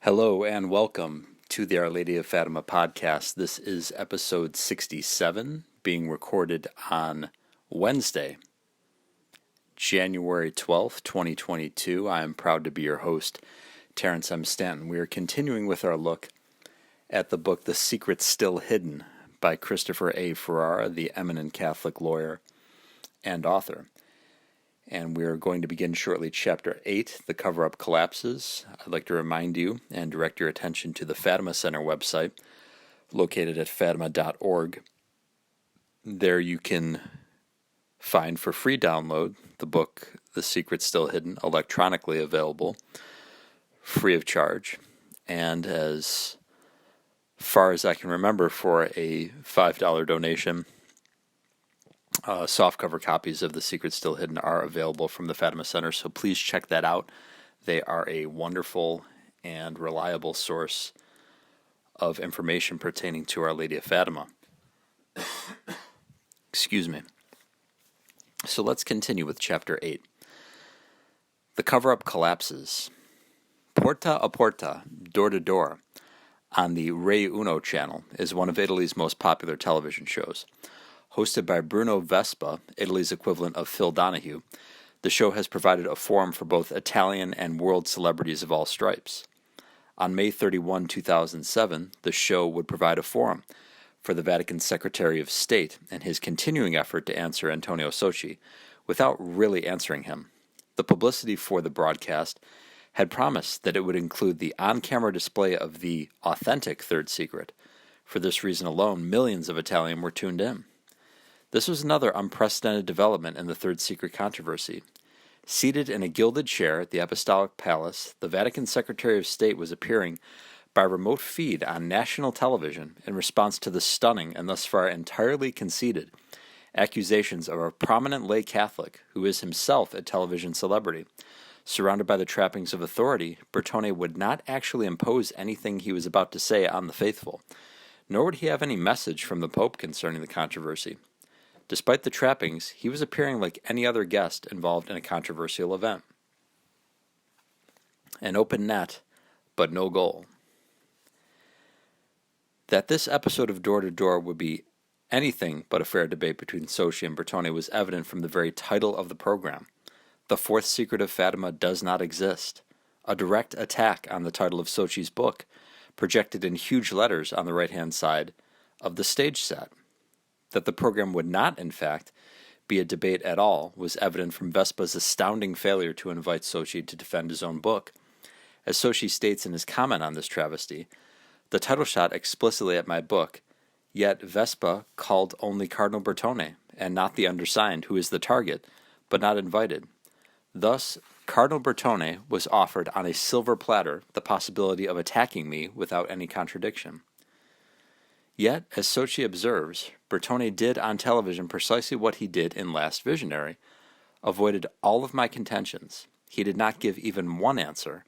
Hello and welcome to the Our Lady of Fatima podcast. This is episode 67, being recorded on Wednesday, January 12th, 2022. I am proud to be your host, Terrence M. Stanton. We are continuing with our look at the book The Secret Still Hidden by Christopher A. Ferrara, the eminent Catholic lawyer and author. And we are going to begin shortly chapter 8, The Cover-Up Collapses. I'd like to remind you and direct your attention to the Fatima Center website, located at fatima.org. There you can find for free download the book, The Secret Still Hidden, electronically available, free of charge. And as far as I can remember, for a $5 donation, softcover copies of The Secret Still Hidden are available from the Fatima Center, so please check that out. They are a wonderful and reliable source of information pertaining to Our Lady of Fatima. Excuse me. So let's continue with chapter 8. The cover-up collapses. Porta a Porta, door to door, on the Rai Uno channel, is one of Italy's most popular television shows. Hosted by Bruno Vespa, Italy's equivalent of Phil Donahue, the show has provided a forum for both Italian and world celebrities of all stripes. On May 31, 2007, the show would provide a forum for the Vatican Secretary of State and his continuing effort to answer Antonio Socci without really answering him. The publicity for the broadcast had promised that it would include the on-camera display of the authentic Third Secret. For this reason alone, millions of Italians were tuned in. This was another unprecedented development in the Third Secret controversy. Seated in a gilded chair at the Apostolic Palace, the Vatican Secretary of State was appearing by remote feed on national television in response to the stunning and thus far entirely conceded accusations of a prominent lay Catholic who is himself a television celebrity. Surrounded by the trappings of authority, Bertone would not actually impose anything he was about to say on the faithful, nor would he have any message from the Pope concerning the controversy. Despite the trappings, he was appearing like any other guest involved in a controversial event. An open net, but no goal. That this episode of Door to Door would be anything but a fair debate between Socci and Bertone was evident from the very title of the program. The Fourth Secret of Fatima does not exist. A direct attack on the title of Socci's book, projected in huge letters on the right-hand side of the stage set. That the program would not, in fact, be a debate at all was evident from Vespa's astounding failure to invite Socci to defend his own book. As Socci states in his comment on this travesty, the title shot explicitly at my book, yet Vespa called only Cardinal Bertone, and not the undersigned, who is the target, but not invited. Thus, Cardinal Bertone was offered on a silver platter the possibility of attacking me without any contradiction. Yet, as Socci observes, Bertone did on television precisely what he did in Last Visionary, avoided all of my contentions. He did not give even one answer.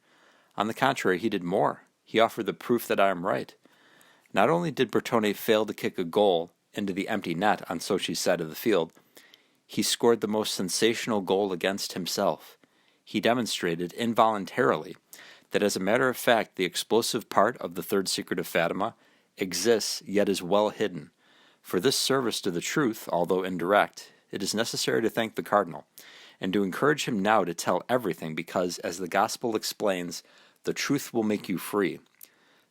On the contrary, he did more. He offered the proof that I am right. Not only did Bertone fail to kick a goal into the empty net on Socci's side of the field, he scored the most sensational goal against himself. He demonstrated involuntarily that as a matter of fact the explosive part of the Third Secret of Fatima exists yet is well hidden. For this service to the truth, although indirect, it is necessary to thank the Cardinal, and to encourage him now to tell everything because, as the Gospel explains, the truth will make you free.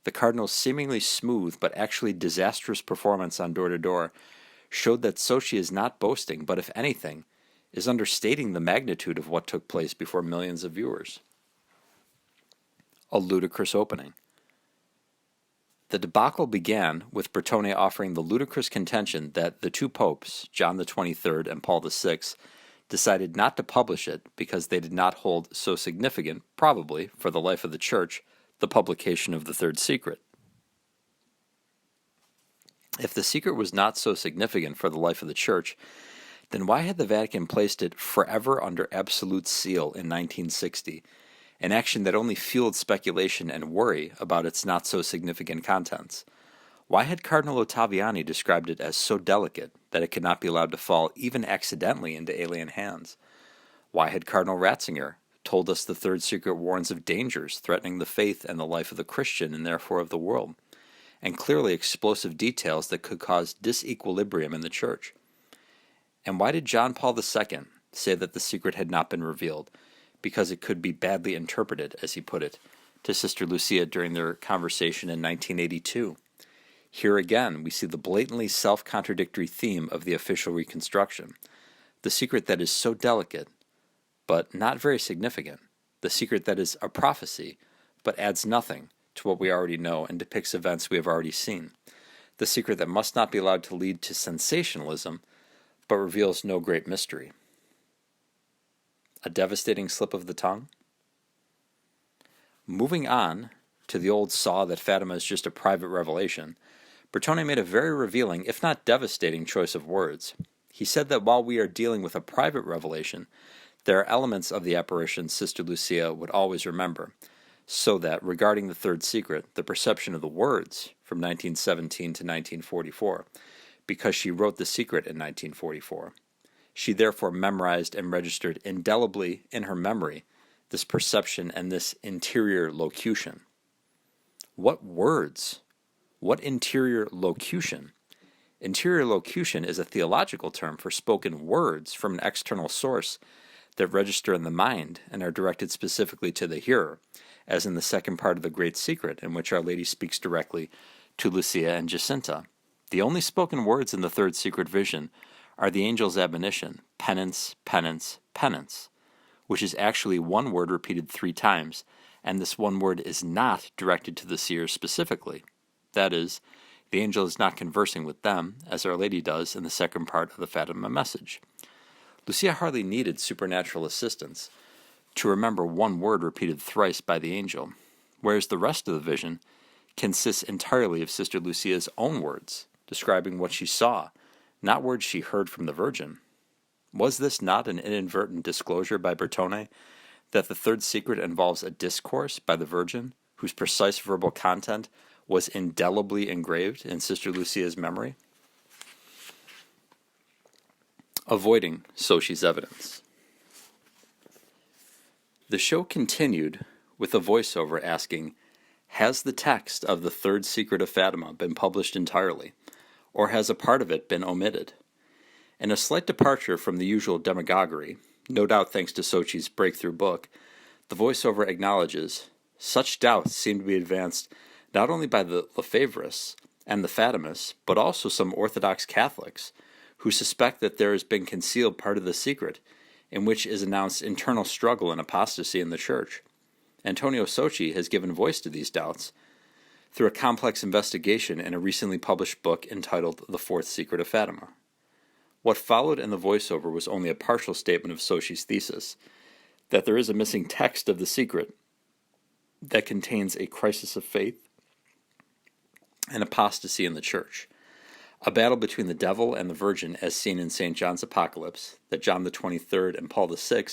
The Cardinal's seemingly smooth but actually disastrous performance on Door to Door showed that Socci is not boasting, but if anything, is understating the magnitude of what took place before millions of viewers. A ludicrous opening. The debacle began with Bertone offering the ludicrous contention that the two popes, John the 23rd and Paul the 6th, decided not to publish it because they did not hold so significant, probably, for the life of the Church, the publication of the Third Secret. If the secret was not so significant for the life of the Church, then why had the Vatican placed it forever under absolute seal in 1960, an action that only fueled speculation and worry about its not-so-significant contents? Why had Cardinal Ottaviani described it as so delicate that it could not be allowed to fall even accidentally into alien hands? Why had Cardinal Ratzinger told us the third secret warns of dangers threatening the faith and the life of the Christian and therefore of the world, and clearly explosive details that could cause disequilibrium in the church. And why did John Paul II say that the secret had not been revealed? Because it could be badly interpreted, as he put it, to Sister Lucia during their conversation in 1982. Here again, we see the blatantly self-contradictory theme of the official reconstruction. The secret that is so delicate, but not very significant. The secret that is a prophecy, but adds nothing to what we already know and depicts events we have already seen. The secret that must not be allowed to lead to sensationalism, but reveals no great mystery. A devastating slip of the tongue? Moving on to the old saw that Fatima is just a private revelation, Bertone made a very revealing, if not devastating, choice of words. He said that while we are dealing with a private revelation, there are elements of the apparition Sister Lucia would always remember, so that, regarding the third secret, the perception of the words from 1917 to 1944, because she wrote the secret in 1944, she therefore memorized and registered indelibly in her memory this perception and this interior locution. What words? What interior locution? Interior locution is a theological term for spoken words from an external source that register in the mind and are directed specifically to the hearer, as in the second part of the Great Secret, in which Our Lady speaks directly to Lucia and Jacinta. The only spoken words in the third secret vision are the angel's admonition, penance, penance, penance, which is actually one word repeated 3 times, and this one word is not directed to the seer specifically. That is, the angel is not conversing with them, as Our Lady does in the second part of the Fatima message. Lucia hardly needed supernatural assistance to remember one word repeated thrice by the angel, whereas the rest of the vision consists entirely of Sister Lucia's own words, describing what she saw, not words she heard from the Virgin. Was this not an inadvertent disclosure by Bertone that the third secret involves a discourse by the Virgin, whose precise verbal content was indelibly engraved in Sister Lucia's memory? Avoiding Sochi's evidence. The show continued with a voiceover asking, has the text of the third secret of Fatima been published entirely, or has a part of it been omitted? In a slight departure from the usual demagoguery, no doubt thanks to Sochi's breakthrough book, the voiceover acknowledges, such doubts seem to be advanced not only by the Lefebvrists and the Fatimists, but also some Orthodox Catholics, who suspect that there has been concealed part of the secret, in which is announced internal struggle and apostasy in the Church. Antonio Sochi has given voice to these doubts through a complex investigation in a recently published book entitled The Fourth Secret of Fatima. What followed in the voiceover was only a partial statement of Sochi's thesis, that there is a missing text of the secret that contains a crisis of faith and apostasy in the Church, a battle between the devil and the Virgin as seen in St. John's Apocalypse, that John the 23rd and Paul VI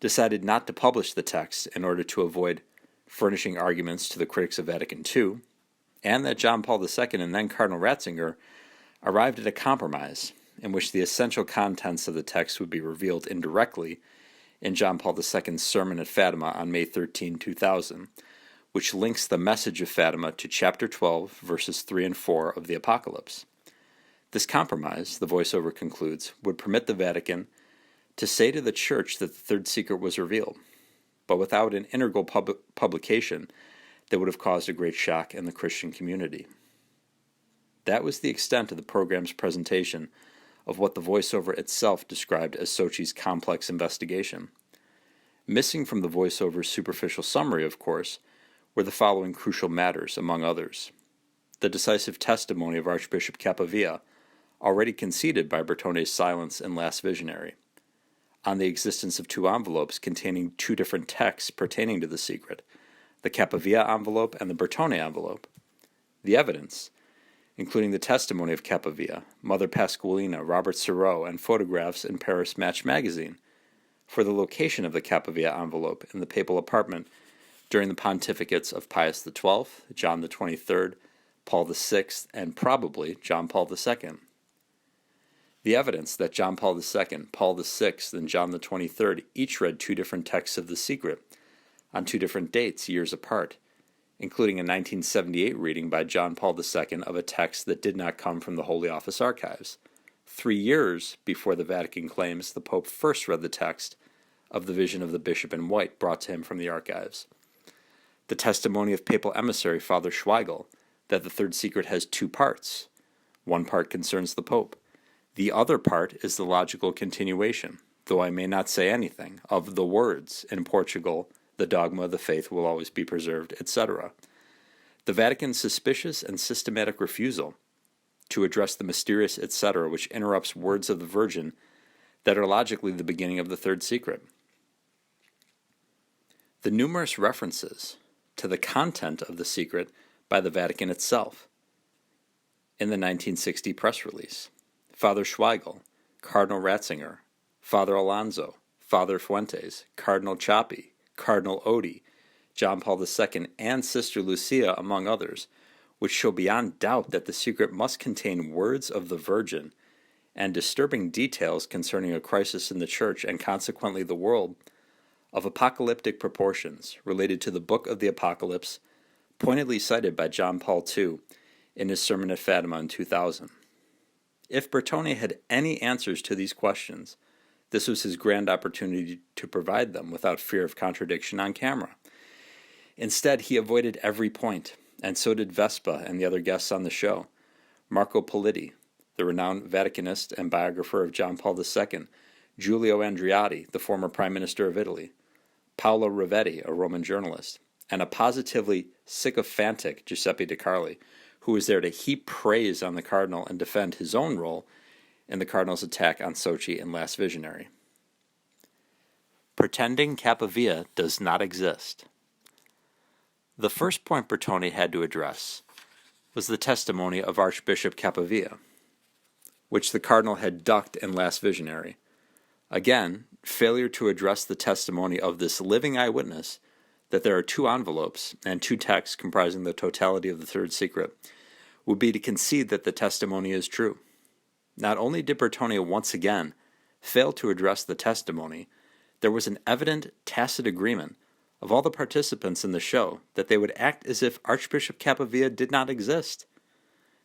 decided not to publish the text in order to avoid furnishing arguments to the critics of Vatican II, and that John Paul II and then Cardinal Ratzinger arrived at a compromise in which the essential contents of the text would be revealed indirectly in John Paul II's sermon at Fatima on May 13, 2000, which links the message of Fatima to chapter 12, verses 3 and 4 of the Apocalypse. This compromise, the voiceover concludes, would permit the Vatican to say to the Church that the third secret was revealed, but without an integral publication that would have caused a great shock in the Christian community. That was the extent of the program's presentation of what the voiceover itself described as Sochi's complex investigation. Missing from the voiceover's superficial summary, of course, were the following crucial matters, among others. The decisive testimony of Archbishop Capavia, already conceded by Bertone's silence in Last Visionary, on the existence of 2 envelopes containing 2 different texts pertaining to the secret, the Capavia envelope and the Bertone envelope. The evidence, including the testimony of Capavia, Mother Pasqualina, Robert Serrault, and photographs in Paris Match magazine, for the location of the Capavia envelope in the papal apartment during the pontificates of Pius XII, John the 23rd, Paul VI, and probably John Paul II. The evidence that John Paul II, Paul VI, and John the 23rd each read two different texts of the secret on two different dates, years apart, including a 1978 reading by John Paul II of a text that did not come from the Holy Office archives, 3 years before the Vatican claims the Pope first read the text of the vision of the bishop in white brought to him from the archives. The testimony of papal emissary Father Schweigel that the third secret has two parts. One part concerns the Pope. The other part is the logical continuation, though I may not say anything, of the words in Portugal, the dogma of the faith will always be preserved, etc. The Vatican's suspicious and systematic refusal to address the mysterious etc. which interrupts words of the Virgin that are logically the beginning of the third secret. The numerous references to the content of the secret by the Vatican itself. In the 1960 press release, Father Schweigel, Cardinal Ratzinger, Father Alonso, Father Fuentes, Cardinal Ciappi, Cardinal Oddi, John Paul II, and Sister Lucia, among others, which show beyond doubt that the secret must contain words of the Virgin and disturbing details concerning a crisis in the Church and consequently the world of apocalyptic proportions related to the Book of the Apocalypse, pointedly cited by John Paul II in his sermon at Fatima in 2000. If Bertone had any answers to these questions, this was his grand opportunity to provide them without fear of contradiction on camera. Instead, he avoided every point, and so did Vespa and the other guests on the show. Marco Politi, the renowned Vaticanist and biographer of John Paul II, Giulio Andreotti, the former Prime Minister of Italy, Paolo Rivetti, a Roman journalist, and a positively sycophantic Giuseppe De Carli, who was there to heap praise on the Cardinal and defend his own role in the Cardinal's attack on Sochi and Last Visionary. Pretending Capovilla does not exist. The first point Bertone had to address was the testimony of Archbishop Capovilla, which the Cardinal had ducked in Last Visionary. Again, failure to address the testimony of this living eyewitness that there are two envelopes and two texts comprising the totality of the third secret would be to concede that the testimony is true. Not only did Bertone once again fail to address the testimony, there was an evident tacit agreement of all the participants in the show that they would act as if Archbishop Capovilla did not exist.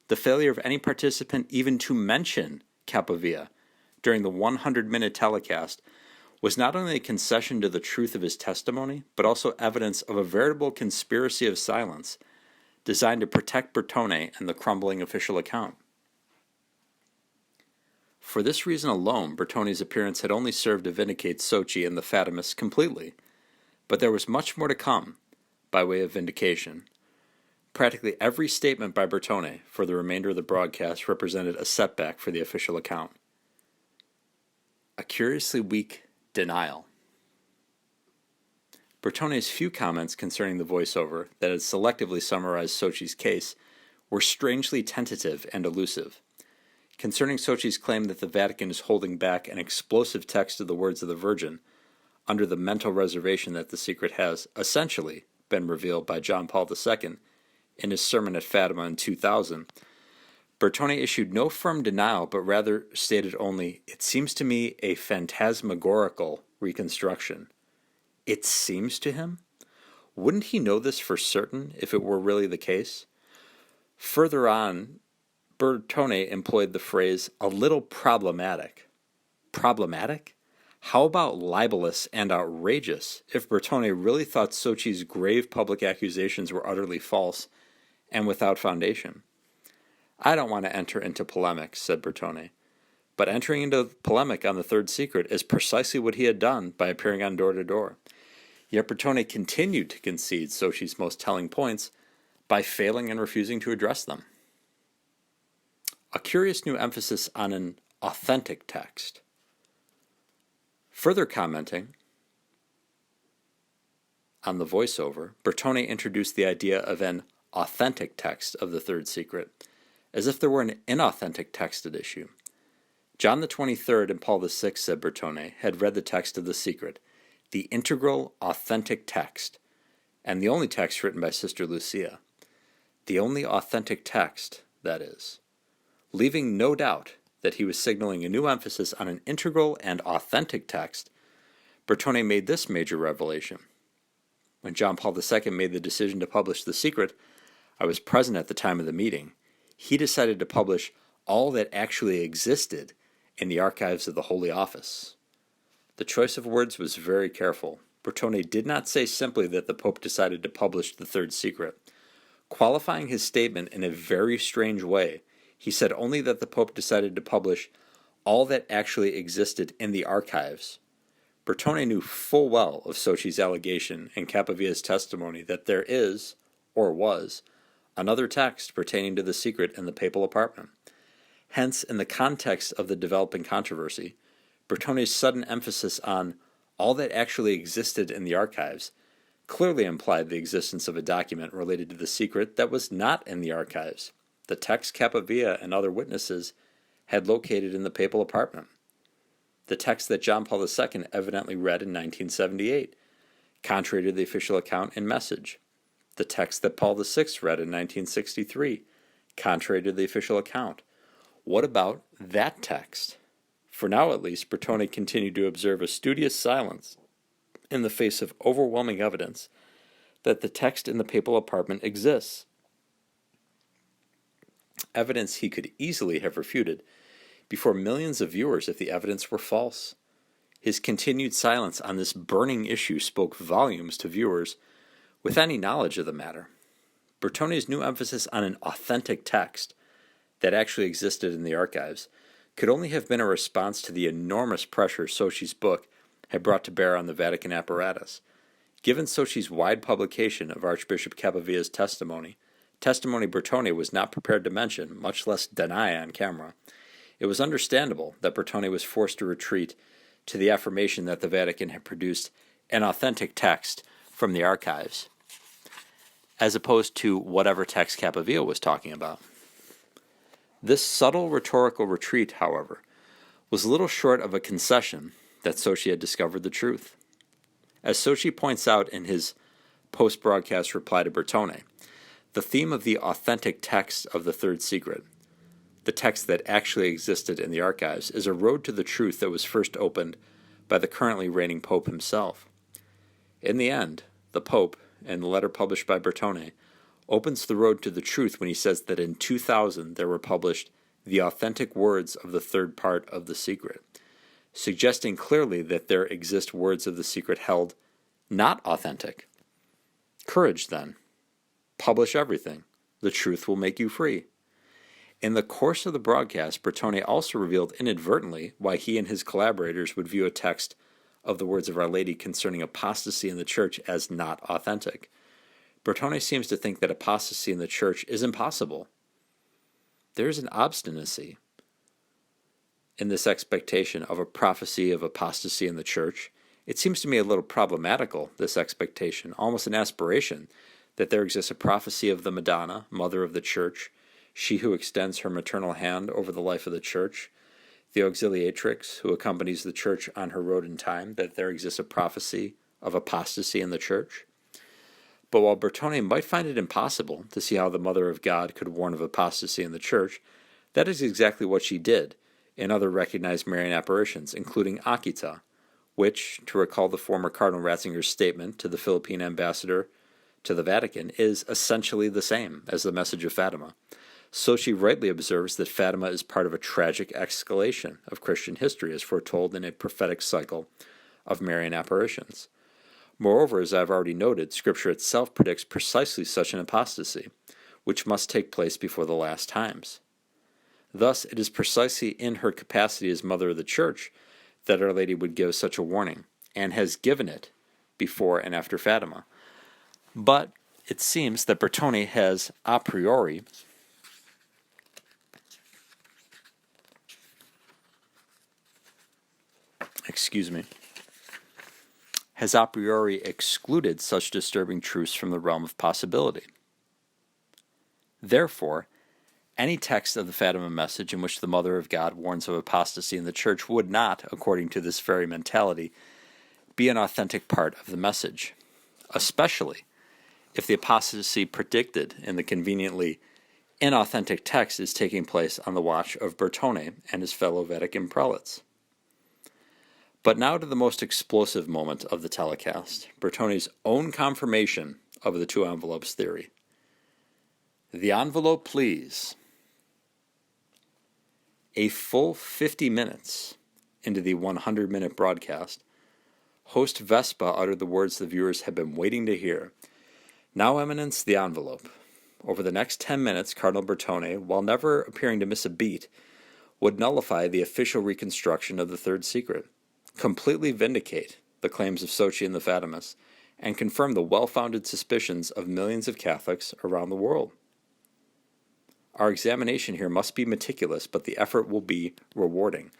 The failure of any participant even to mention Capovilla during the 100-minute telecast was not only a concession to the truth of his testimony, but also evidence of a veritable conspiracy of silence designed to protect Bertone and the crumbling official account. For this reason alone, Bertone's appearance had only served to vindicate Sochi and the Fatimists completely, but there was much more to come by way of vindication. Practically every statement by Bertone for the remainder of the broadcast represented a setback for the official account. A curiously weak denial. Bertone's few comments concerning the voiceover that had selectively summarized Sochi's case were strangely tentative and elusive. Concerning Sochi's claim that the Vatican is holding back an explosive text of the words of the Virgin, under the mental reservation that the secret has essentially been revealed by John Paul II in his sermon at Fatima in 2000, Bertone issued no firm denial, but rather stated only, "It seems to me a phantasmagorical reconstruction." It seems to him? Wouldn't he know this for certain if it were really the case? Further on, Bertone employed the phrase, "a little problematic." Problematic? How about libelous and outrageous if Bertone really thought Sochi's grave public accusations were utterly false and without foundation? "I don't want to enter into polemics," said Bertone, but entering into polemic on the third secret is precisely what he had done by appearing on Door to Door. Yet Bertone continued to concede Sochi's most telling points by failing and refusing to address them. A curious new emphasis on an authentic text. Further commenting on the voiceover, Bertone introduced the idea of an authentic text of the third secret, as if there were an inauthentic text at issue. John the 23rd and Paul VI, said Bertone, had read the text of the secret, the integral, authentic text, and the only text written by Sister Lucia. The only authentic text, that is, leaving no doubt that he was signaling a new emphasis on an integral and authentic text, Bertone made this major revelation. When John Paul II made the decision to publish The Secret, I was present at the time of the meeting. He decided to publish all that actually existed in the archives of the Holy Office. The choice of words was very careful. Bertone did not say simply that the Pope decided to publish the third secret. Qualifying his statement in a very strange way, he said only that the Pope decided to publish all that actually existed in the archives. Bertone knew full well of Sochi's allegation and Capavia's testimony that there is, or was, another text pertaining to the secret in the papal apartment. Hence, in the context of the developing controversy, Bertone's sudden emphasis on all that actually existed in the archives clearly implied the existence of a document related to the secret that was not in the archives, the text Capavia and other witnesses had located in the papal apartment. The text that John Paul II evidently read in 1978, contrary to the official account and message. The text that Paul VI read in 1963, contrary to the official account. What about that text? For now, at least, Bertone continued to observe a studious silence in the face of overwhelming evidence that the text in the papal apartment exists. Evidence he could easily have refuted before millions of viewers if the evidence were false. His continued silence on this burning issue spoke volumes to viewers with any knowledge of the matter. Bertone's new emphasis on an authentic text that actually existed in the archives could only have been a response to the enormous pressure Sochi's book had brought to bear on the Vatican apparatus. Given Sochi's wide publication of Archbishop Capavia's testimony Bertone was not prepared to mention, much less deny on camera, it was understandable that Bertone was forced to retreat to the affirmation that the Vatican had produced an authentic text from the archives, as opposed to whatever text Capavia was talking about. This subtle rhetorical retreat, however, was little short of a concession that Sochi had discovered the truth. As Sochi points out in his post-broadcast reply to Bertone, the theme of the authentic text of the third secret, the text that actually existed in the archives, is a road to the truth that was first opened by the currently reigning Pope himself. In the end, the Pope, in the letter published by Bertone, opens the road to the truth when he says that in 2000 there were published the authentic words of the third part of the secret, suggesting clearly that there exist words of the secret held not authentic. Courage, then. Publish everything. The truth will make you free. In the course of the broadcast, Bertone also revealed inadvertently why he and his collaborators would view a text of the words of Our Lady concerning apostasy in the Church as not authentic. Bertone seems to think that apostasy in the Church is impossible. There is an obstinacy in this expectation of a prophecy of apostasy in the Church. It seems to me a little problematical, this expectation, almost an aspiration, that there exists a prophecy of the Madonna, Mother of the Church, she who extends her maternal hand over the life of the Church, the Auxiliatrix who accompanies the Church on her road in time, that there exists a prophecy of apostasy in the Church. But while Bertone might find it impossible to see how the Mother of God could warn of apostasy in the Church, that is exactly what she did in other recognized Marian apparitions, including Akita, which, to recall the former Cardinal Ratzinger's statement to the Philippine ambassador to the Vatican, is essentially the same as the message of Fatima. Sochi rightly observes that Fatima is part of a tragic escalation of Christian history as foretold in a prophetic cycle of Marian apparitions. Moreover, as I have already noted, Scripture itself predicts precisely such an apostasy, which must take place before the last times. Thus, it is precisely in her capacity as Mother of the Church that Our Lady would give such a warning, and has given it before and after Fatima. But it seems that Bertone has a priori excluded such disturbing truths from the realm of possibility. Therefore, any text of the Fatima message in which the Mother of God warns of apostasy in the Church would not, according to this very mentality, be an authentic part of the message, especially if the apostasy predicted in the conveniently Inauthentic text is taking place on the watch of Bertone and his fellow Vatican prelates. But now to the most explosive moment of the telecast, Bertone's own confirmation of the two envelopes theory. The envelope, please. A full 50 minutes into the 100-minute broadcast, host Vespa uttered the words the viewers had been waiting to hear. Now, Eminence, the envelope. Over the next 10 minutes, Cardinal Bertone, while never appearing to miss a beat, would nullify the official reconstruction of the third secret, completely vindicate the claims of Soci and the Fatimists, and confirm the well-founded suspicions of millions of Catholics around the world. Our examination here must be meticulous, but the effort will be rewarding.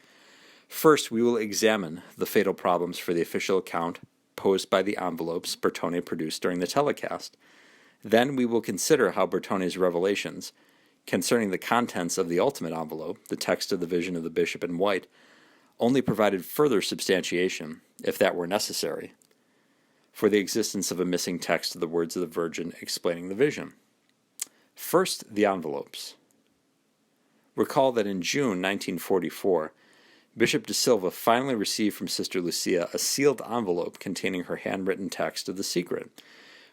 First, we will examine the fatal problems for the official account posed by the envelopes Bertone produced during the telecast. Then we will consider how Bertone's revelations concerning the contents of the ultimate envelope, the text of the vision of the bishop in white, only provided further substantiation, if that were necessary, for the existence of a missing text of the words of the Virgin explaining the vision. First, the envelopes. Recall that in June 1944, Bishop de Silva finally received from Sister Lucia a sealed envelope containing her handwritten text of the secret,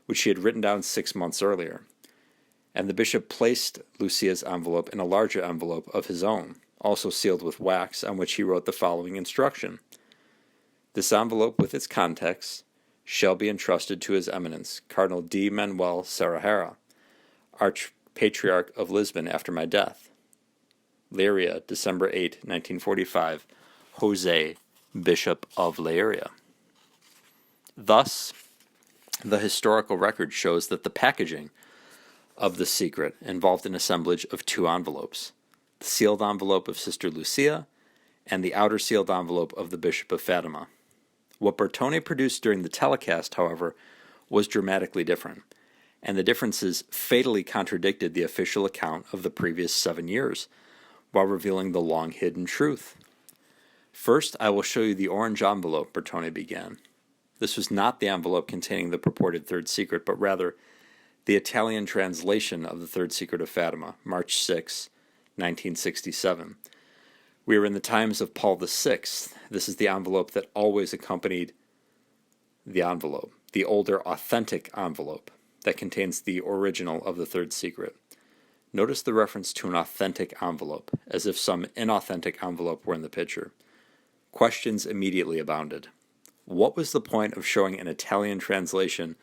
which she had written down 6 months earlier, and the bishop placed Lucia's envelope in a larger envelope of his own, also sealed with wax, on which he wrote the following instruction. This envelope with its contents shall be entrusted to His Eminence, Cardinal D. Manuel Ferrara, Archpatriarch of Lisbon after my death. Leiria, December 8, 1945, Jose, Bishop of Leiria. Thus, the historical record shows that the packaging of the secret involved an assemblage of two envelopes, the sealed envelope of Sister Lucia and the outer sealed envelope of the Bishop of Fatima. What Bertone produced during the telecast, however, was dramatically different, and the differences fatally contradicted the official account of the previous 7 years, while revealing the long-hidden truth. First, I will show you the orange envelope, Bertone began. This was not the envelope containing the purported third secret, but rather the Italian translation of the third secret of Fatima, March 6, 1967. We are in the times of Paul VI. This is the envelope that always accompanied the envelope, the older authentic envelope that contains the original of the third secret. Notice the reference to an authentic envelope, as if some inauthentic envelope were in the picture. Questions immediately abounded. What was the point of showing an Italian translation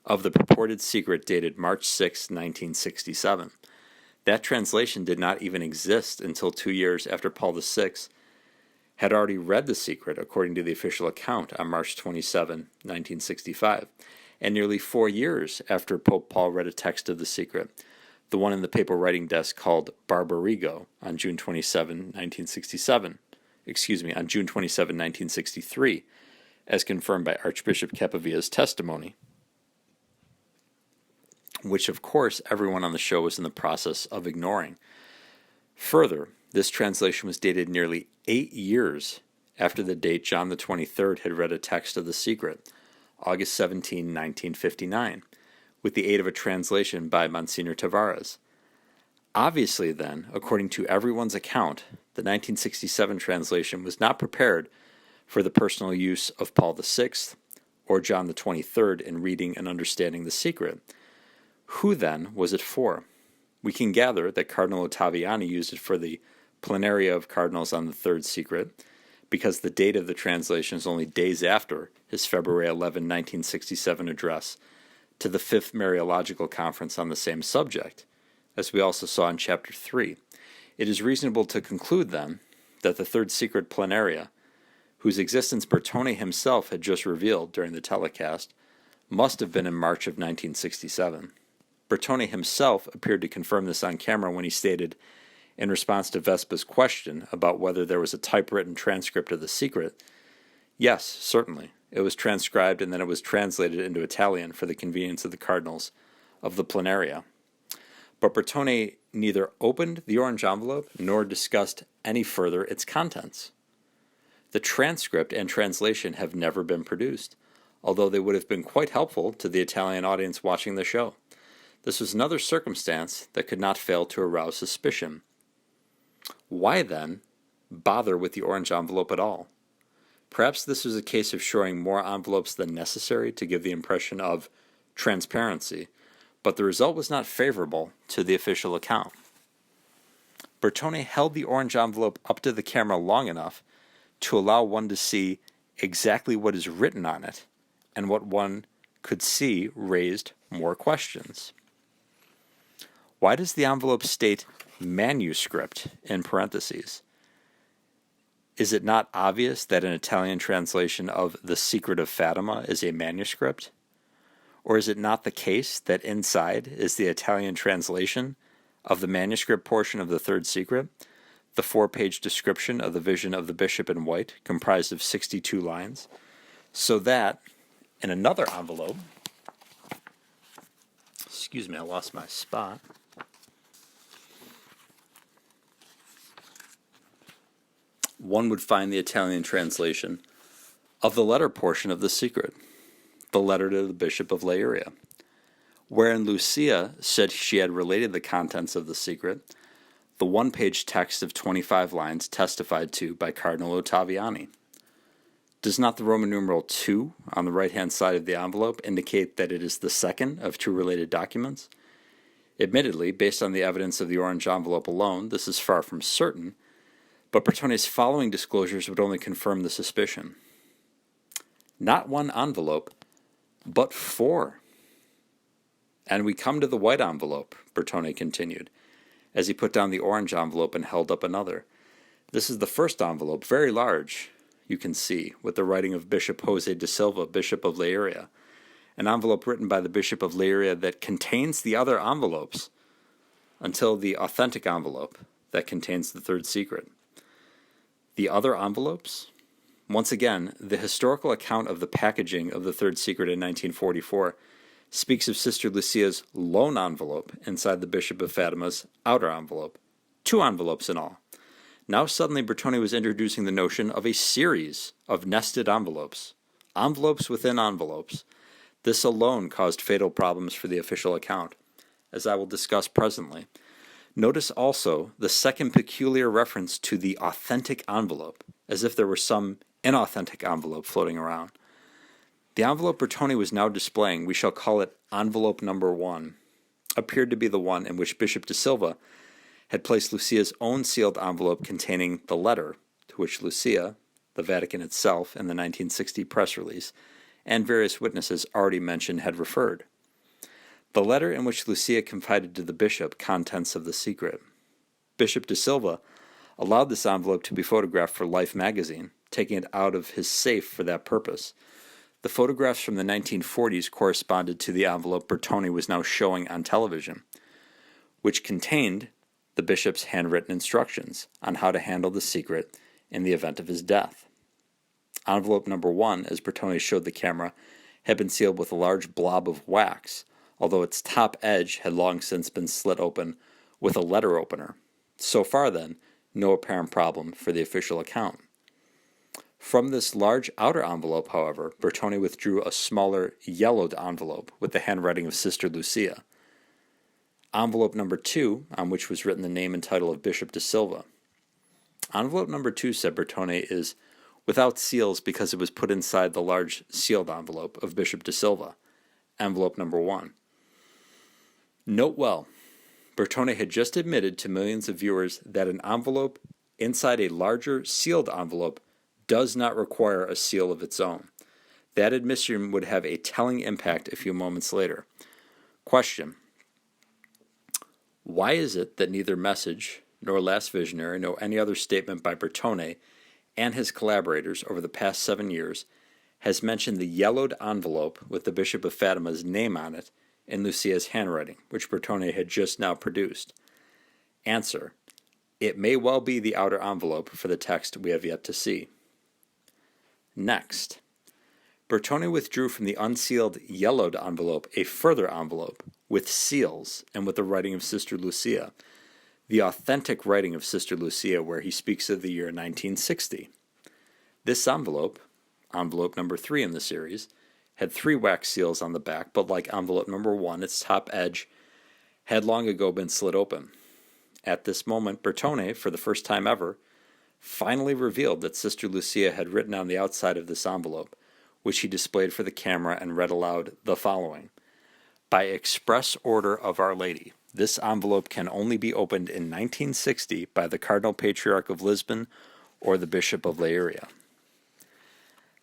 of the purported secret dated March 6, 1967? That translation did not even exist until 2 years after Paul VI had already read the secret, according to the official account, on March 27, 1965, and nearly 4 years after Pope Paul read a text of the secret, the one in the papal writing desk called Barbarigo, on June 27, 1963, as confirmed by Archbishop Capavia's testimony, which of course everyone on the show was in the process of ignoring. Further, this translation was dated nearly 8 years after the date John the 23rd had read a text of the secret, August 17, 1959, with the aid of a translation by Monsignor Tavares. Obviously, then, according to everyone's account, the 1967 translation was not prepared for the personal use of Paul VI or John the 23rd in reading and understanding the secret. Who, then, was it for? We can gather that Cardinal Ottaviani used it for the plenaria of cardinals on the third secret, because the date of the translation is only days after his February 11, 1967 address to the Fifth Mariological Conference on the same subject, as we also saw in Chapter 3. It is reasonable to conclude, then, that the third secret plenaria, whose existence Bertone himself had just revealed during the telecast, must have been in March of 1967. Bertone himself appeared to confirm this on camera when he stated, in response to Vespa's question about whether there was a typewritten transcript of the secret, "Yes, certainly. It was transcribed and then it was translated into Italian for the convenience of the cardinals of the plenaria." But Bertone neither opened the orange envelope nor discussed any further its contents. The transcript and translation have never been produced, although they would have been quite helpful to the Italian audience watching the show. This was another circumstance that could not fail to arouse suspicion. Why, then, bother with the orange envelope at all? Perhaps this was a case of showing more envelopes than necessary to give the impression of transparency, but the result was not favorable to the official account. Bertone held the orange envelope up to the camera long enough to allow one to see exactly what is written on it, and what one could see raised more questions. Why does the envelope state manuscript in parentheses? Is it not obvious that an Italian translation of The Secret of Fatima is a manuscript? Or is it not the case that inside is the Italian translation of the manuscript portion of the third secret, the 4-page description of the vision of the bishop in white, comprised of 62 lines, so that in another envelope, I lost my spot. One would find the Italian translation of the letter portion of the secret, the letter to the Bishop of Leiria, wherein Lucia said she had related the contents of the secret, the 1-page text of 25 lines testified to by Cardinal Ottaviani. Does not the Roman numeral 2 on the right-hand side of the envelope indicate that it is the second of two related documents? Admittedly, based on the evidence of the orange envelope alone, this is far from certain, but Bertone's following disclosures would only confirm the suspicion. Not one envelope, but 4. And we come to the white envelope, Bertone continued, as he put down the orange envelope and held up another. This is the first envelope, very large, you can see, with the writing of Bishop Jose de Silva, Bishop of Leiria, an envelope written by the Bishop of Leiria that contains the other envelopes until the authentic envelope that contains the third secret. The other envelopes? Once again, the historical account of the packaging of the third secret in 1944 speaks of Sister Lucia's lone envelope inside the Bishop of Fatima's outer envelope. 2 envelopes in all. Now suddenly Bertone was introducing the notion of a series of nested envelopes. Envelopes within envelopes. This alone caused fatal problems for the official account, as I will discuss presently. Notice also the second peculiar reference to the authentic envelope, as if there were some inauthentic envelope floating around. The envelope Bertone was now displaying, we shall call it envelope number 1, appeared to be the one in which Bishop de Silva had placed Lucia's own sealed envelope containing the letter to which Lucia, the Vatican itself, and the 1960 press release, and various witnesses already mentioned had referred. The letter in which Lucia confided to the bishop contents of the secret. Bishop de Silva allowed this envelope to be photographed for Life magazine, taking it out of his safe for that purpose. The photographs from the 1940s corresponded to the envelope Bertone was now showing on television, which contained the bishop's handwritten instructions on how to handle the secret in the event of his death. Envelope number 1, as Bertone showed the camera, had been sealed with a large blob of wax, although its top edge had long since been slit open with a letter opener. So far, then, no apparent problem for the official account. From this large outer envelope, however, Bertone withdrew a smaller yellowed envelope with the handwriting of Sister Lucia. Envelope number 2, on which was written the name and title of Bishop de Silva. Envelope number 2, said Bertone, is without seals because it was put inside the large sealed envelope of Bishop de Silva. Envelope number 1. Note well, Bertone had just admitted to millions of viewers that an envelope inside a larger sealed envelope does not require a seal of its own. That admission would have a telling impact a few moments later. Question: why is it that neither Message, nor Last Visionary, nor any other statement by Bertone and his collaborators over the past 7 years has mentioned the yellowed envelope with the Bishop of Fatima's name on it in Lucia's handwriting, which Bertone had just now produced? Answer: it may well be the outer envelope for the text we have yet to see. Next, Bertone withdrew from the unsealed yellowed envelope a further envelope with seals and with the writing of Sister Lucia, the authentic writing of Sister Lucia, where he speaks of the year 1960. This envelope, envelope number 3 in the series, had 3 wax seals on the back, but like envelope number 1, its top edge had long ago been slit open. At this moment, Bertone, for the first time ever, finally revealed that Sister Lucia had written on the outside of this envelope, which he displayed for the camera and read aloud the following: "By express order of Our Lady, this envelope can only be opened in 1960 by the Cardinal Patriarch of Lisbon or the Bishop of Leiria."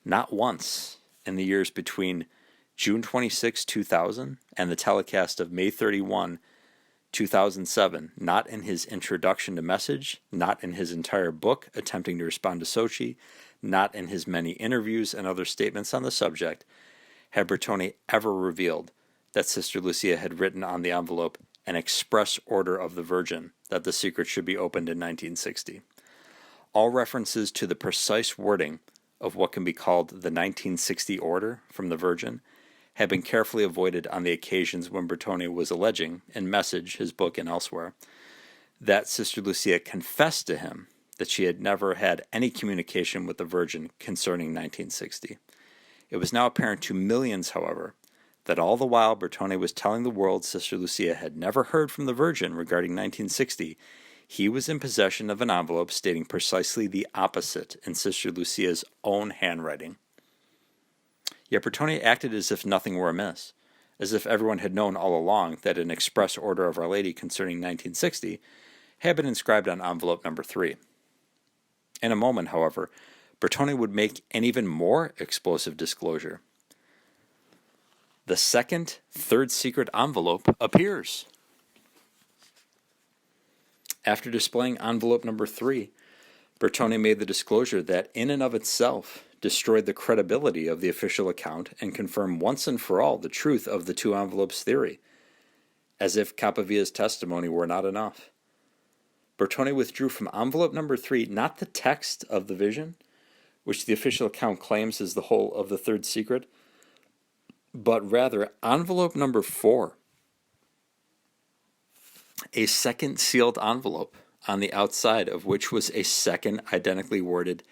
Not once in the years between June 26, 2000 and the telecast of May 31, 2007, not in his introduction to Message, not in his entire book attempting to respond to Sochi, not in his many interviews and other statements on the subject, had Bertone ever revealed that Sister Lucia had written on the envelope an express order of the Virgin that the secret should be opened in 1960. All references to the precise wording of what can be called the 1960 order from the Virgin had been carefully avoided on the occasions when Bertone was alleging, in Message, his book, and elsewhere, that Sister Lucia confessed to him that she had never had any communication with the Virgin concerning 1960. It was now apparent to millions, however, that all the while Bertone was telling the world Sister Lucia had never heard from the Virgin regarding 1960, he was in possession of an envelope stating precisely the opposite in Sister Lucia's own handwriting. Yet Bertone acted as if nothing were amiss, as if everyone had known all along that an express order of Our Lady concerning 1960 had been inscribed on envelope number 3. In a moment, however, Bertone would make an even more explosive disclosure. The second, third secret envelope appears. After displaying envelope number 3, Bertone made the disclosure that in and of itself destroyed the credibility of the official account and confirmed once and for all the truth of the two envelopes theory, as if Capavia's testimony were not enough. Bertone withdrew from envelope number 3 not the text of the vision, which the official account claims is the whole of the third secret, but rather envelope number 4, a second sealed envelope, on the outside of which was a second identically worded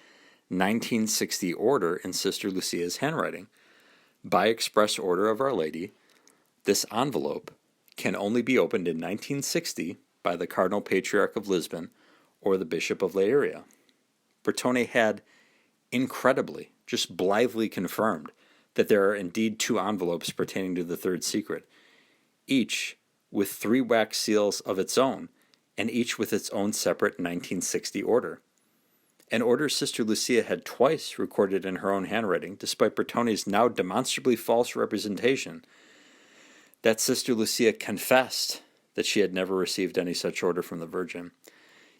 1960 order in Sister Lucia's handwriting. By express order of Our Lady, this envelope can only be opened in 1960 by the Cardinal Patriarch of Lisbon or the Bishop of Leiria. Bertone had, incredibly, just blithely confirmed that there are indeed two envelopes pertaining to the third secret, each with 3 wax seals of its own, and each with its own separate 1960 order. An order Sister Lucia had twice recorded in her own handwriting, despite Bertone's now demonstrably false representation that Sister Lucia confessed that she had never received any such order from the Virgin.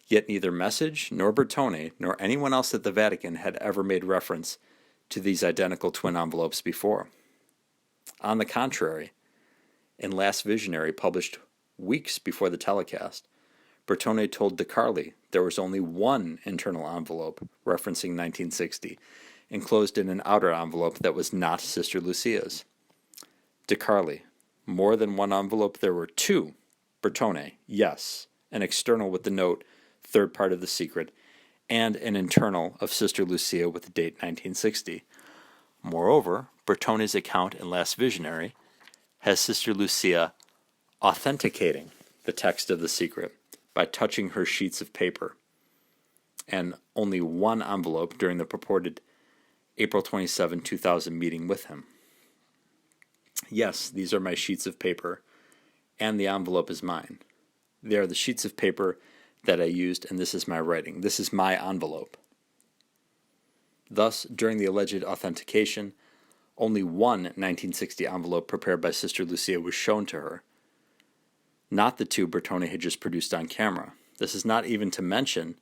Yet neither Message, nor Bertone, nor anyone else at the Vatican had ever made reference to these identical twin envelopes before. On the contrary, in Last Visionary, published weeks before the telecast, Bertone told De Carli there was only one internal envelope referencing 1960, enclosed in an outer envelope that was not Sister Lucia's. De Carli, more than one envelope, there were 2. Bertone, yes, an external with the note, third part of the secret, and an internal of Sister Lucia with the date 1960. Moreover, Bertone's account in Last Visionary has Sister Lucia authenticating the text of the secret by touching her sheets of paper, and only one envelope during the purported April 27, 2000 meeting with him. Yes, these are my sheets of paper, and the envelope is mine. They are the sheets of paper that I used, and this is my writing. This is my envelope. Thus, during the alleged authentication, only one 1960 envelope prepared by Sister Lucia was shown to her, not the 2 Bertone had just produced on camera. This is not even to mention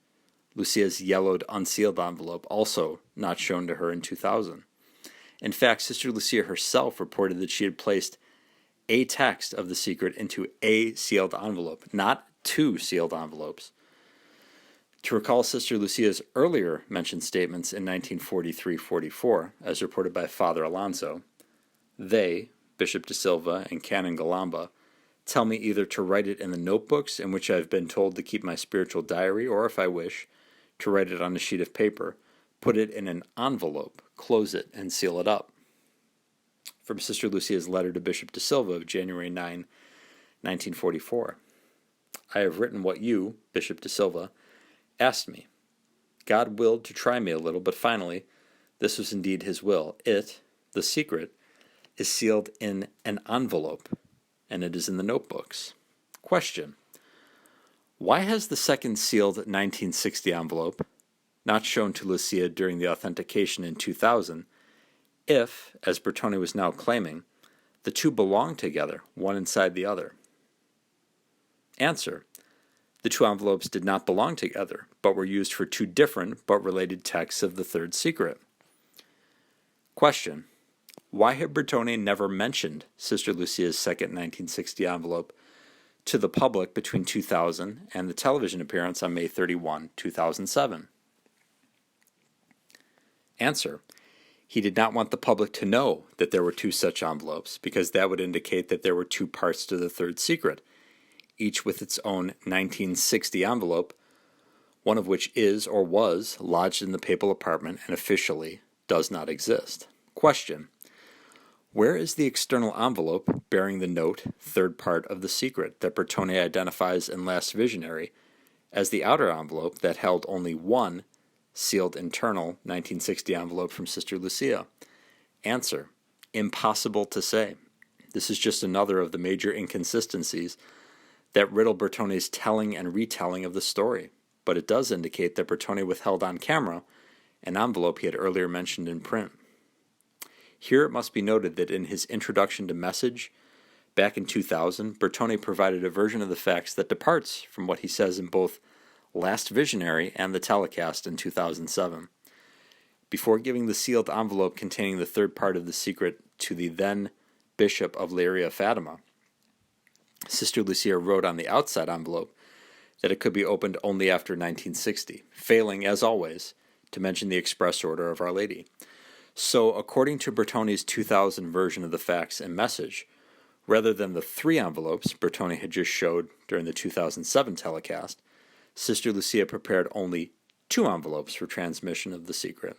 Lucia's yellowed, unsealed envelope, also not shown to her in 2000. In fact, Sister Lucia herself reported that she had placed a text of the secret into a sealed envelope, not 2 sealed envelopes. To recall Sister Lucia's earlier mentioned statements in 1943-44, as reported by Father Alonso, they, Bishop de Silva and Canon Galamba, tell me either to write it in the notebooks in which I have been told to keep my spiritual diary, or if I wish, to write it on a sheet of paper, put it in an envelope, close it, and seal it up. From Sister Lucia's letter to Bishop de Silva of January 9, 1944. I have written what you, Bishop de Silva, asked me. God willed to try me a little, but finally, this was indeed his will. It, the secret, is sealed in an envelope, and it is in the notebooks. Question: why has the second sealed 1960 envelope not shown to Lucia during the authentication in 2000, if, as Bertone was now claiming, the two belong together, one inside the other? Answer: the two envelopes did not belong together, but were used for two different but related texts of the third secret. Question: why had Bertone never mentioned Sister Lucia's second 1960 envelope to the public between 2000 and the television appearance on May 31, 2007? Answer: he did not want the public to know that there were two such envelopes, because that would indicate that there were two parts to the third secret, each with its own 1960 envelope, one of which is or was lodged in the papal apartment and officially does not exist. Question: where is the external envelope bearing the note, third part of the secret, that Bertone identifies in Last Visionary as the outer envelope that held only one sealed internal 1960 envelope from Sister Lucia? Answer: impossible to say. This is just another of the major inconsistencies that riddle Bertone's telling and retelling of the story, but it does indicate that Bertone withheld on camera an envelope he had earlier mentioned in print. Here it must be noted that in his introduction to Message, back in 2000, Bertone provided a version of the facts that departs from what he says in both Last Visionary and the telecast in 2007. Before giving the sealed envelope containing the third part of the secret to the then Bishop of Leiria Fatima, Sister Lucia wrote on the outside envelope that it could be opened only after 1960, failing, as always, to mention the express order of Our Lady. So, according to Bertone's 2000 version of the facts and Message, rather than the three envelopes Bertone had just showed during the 2007 telecast, Sister Lucia prepared only two envelopes for transmission of the secret.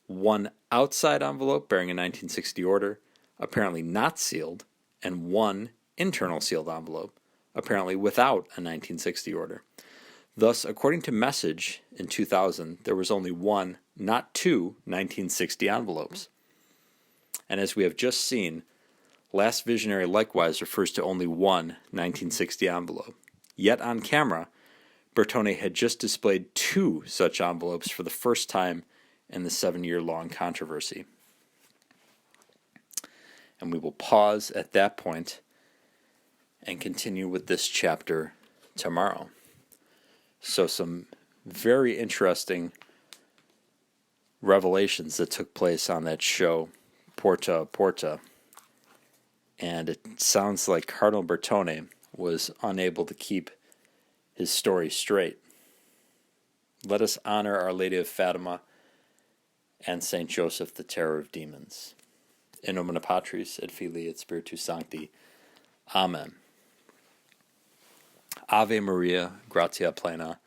One outside envelope bearing a 1960 order, apparently not sealed, and one internal sealed envelope, apparently without a 1960 order. Thus, according to Message in 2000, there was only one, not two, 1960 envelopes. And as we have just seen, Last Visionary likewise refers to only one 1960 envelope. Yet on camera, Bertone had just displayed two such envelopes for the first time in the 7-year-long controversy. And we will pause at that point and continue with this chapter tomorrow. So some very interesting revelations that took place on that show, Porta a Porta. And it sounds like Cardinal Bertone was unable to keep his story straight. Let us honor Our Lady of Fatima and Saint Joseph, the terror of demons. In nomine Patris et Filii et Spiritus Sancti. Amen. Ave Maria, gratia plena,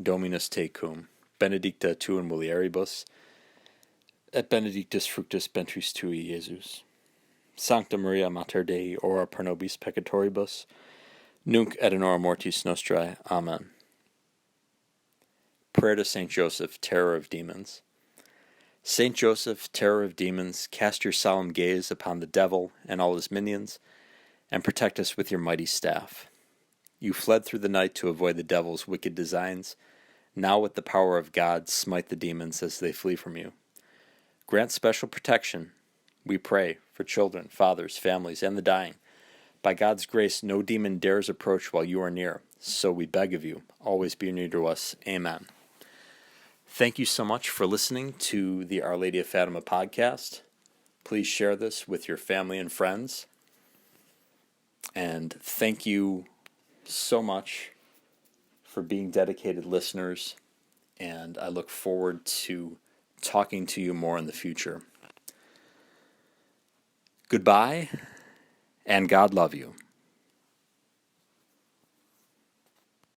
Dominus tecum, benedicta tu in mulieribus, et benedictus fructus ventris tui, Iesus. Sancta Maria, Mater Dei, ora pro nobis peccatoribus, nunc et in hora mortis nostrae. Amen. Prayer to Saint Joseph, terror of demons. Saint Joseph, terror of demons, cast your solemn gaze upon the devil and all his minions, and protect us with your mighty staff. You fled through the night to avoid the devil's wicked designs. Now with the power of God, smite the demons as they flee from you. Grant special protection, we pray, for children, fathers, families, and the dying. By God's grace, no demon dares approach while you are near. So we beg of you, always be near to us. Amen. Thank you so much for listening to the Our Lady of Fatima podcast. Please share this with your family and friends. And thank you so much for being dedicated listeners, and I look forward to talking to you more in the future. Goodbye, and God love you.